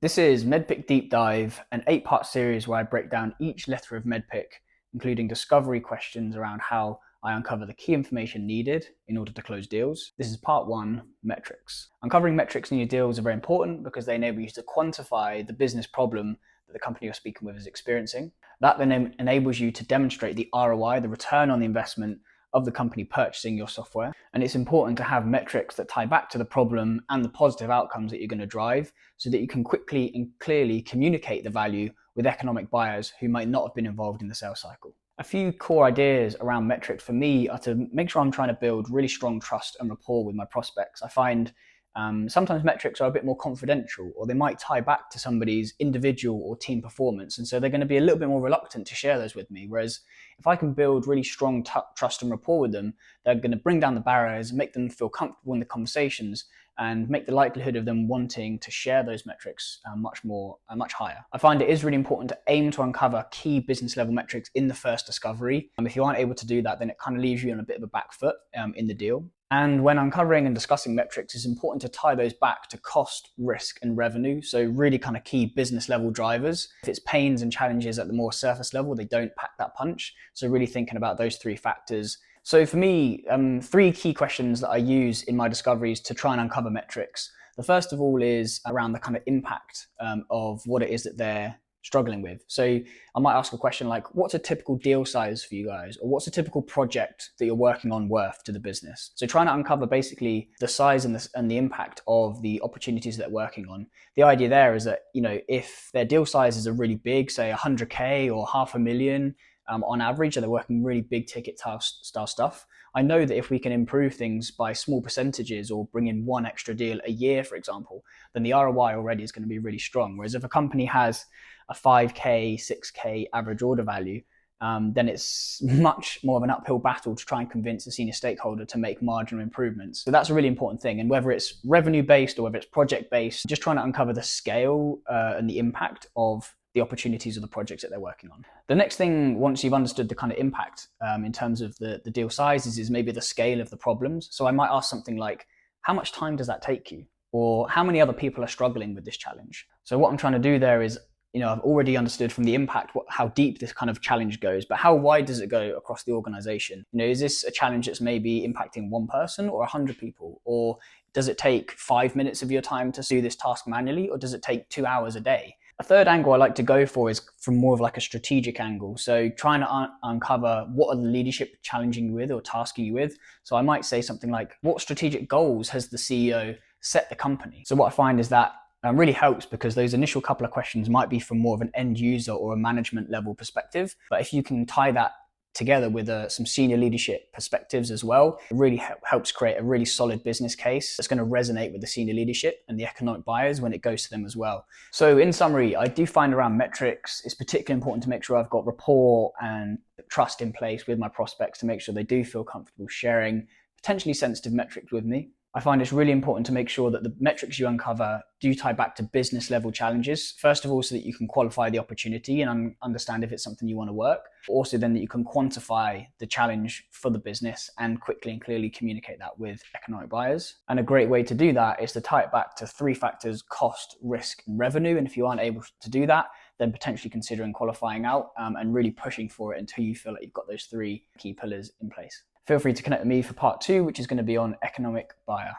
This is MEDDPICC Deep Dive, an 8-part series where I break down each letter of MEDDPICC, including discovery questions around how I uncover the key information needed in order to close deals. This is part 1, metrics. Uncovering metrics in your deals are very important because they enable you to quantify the business problem that the company you're speaking with is experiencing. That then enables you to demonstrate the ROI, the return on the investment of the company purchasing your software. And it's important to have metrics that tie back to the problem and the positive outcomes that you're going to drive so that you can quickly and clearly communicate the value with economic buyers who might not have been involved in the sales cycle. A few core ideas around metrics for me are to make sure I'm trying to build really strong trust and rapport with my prospects. I find sometimes metrics are a bit more confidential, or they might tie back to somebody's individual or team performance, and so they're going to be a little bit more reluctant to share those with me. Whereas if I can build really strong trust and rapport with them, they're going to bring down the barriers, make them feel comfortable in the conversations, and make the likelihood of them wanting to share those metrics much higher. I find it is really important to aim to uncover key business level metrics in the first discovery. If you aren't able to do that, then it kind of leaves you on a bit of a back foot in the deal. And when uncovering and discussing metrics, it's important to tie those back to cost, risk, and revenue. So really kind of key business level drivers. If it's pains and challenges at the more surface level, they don't pack that punch. So really thinking about those 3 factors. So for me, 3 key questions that I use in my discoveries to try and uncover metrics. The first of all is around the kind of impact of what it is that they're struggling with. So I might ask a question like, what's a typical deal size for you guys? Or what's a typical project that you're working on worth to the business? So trying to uncover basically the size and the impact of the opportunities that they're working on. The idea there is that, if their deal sizes are really big, say 100K or $500,000 on average, and they're working really big ticket style stuff, I know that if we can improve things by small percentages or bring in 1 extra deal a year, for example, then the ROI already is going to be really strong. Whereas if a company has a 5K, 6K average order value, then it's much more of an uphill battle to try and convince a senior stakeholder to make marginal improvements. So that's a really important thing. And whether it's revenue based or whether it's project based, just trying to uncover the scale and the impact of the opportunities of the projects that they're working on. The next thing, once you've understood the kind of impact in terms of the deal sizes, is maybe the scale of the problems. So I might ask something like, how much time does that take you? Or how many other people are struggling with this challenge? So what I'm trying to do there is, I've already understood from the impact how deep this kind of challenge goes, but how wide does it go across the organization? Is this a challenge that's maybe impacting 1 person or 100 people? Or does it take 5 minutes of your time to do this task manually? Or does it take 2 hours a day? A third angle I like to go for is from more of like a strategic angle. So trying to uncover what are the leadership challenging you with or tasking you with. So I might say something like, what strategic goals has the CEO set the company? So what I find is that really helps, because those initial couple of questions might be from more of an end user or a management level perspective. But if you can tie that together with some senior leadership perspectives as well, it really helps create a really solid business case that's going to resonate with the senior leadership and the economic buyers when it goes to them as well. So in summary, I do find around metrics, it's particularly important to make sure I've got rapport and trust in place with my prospects to make sure they do feel comfortable sharing potentially sensitive metrics with me. I find it's really important to make sure that the metrics you uncover do tie back to business level challenges. First of all, so that you can qualify the opportunity and understand if it's something you want to work. Also then that you can quantify the challenge for the business and quickly and clearly communicate that with economic buyers. And a great way to do that is to tie it back to 3 factors: cost, risk, and revenue. And if you aren't able to do that, then potentially considering qualifying out and really pushing for it until you feel like you've got those 3 key pillars in place. Feel free to connect with me for part 2, which is going to be on economic buyer.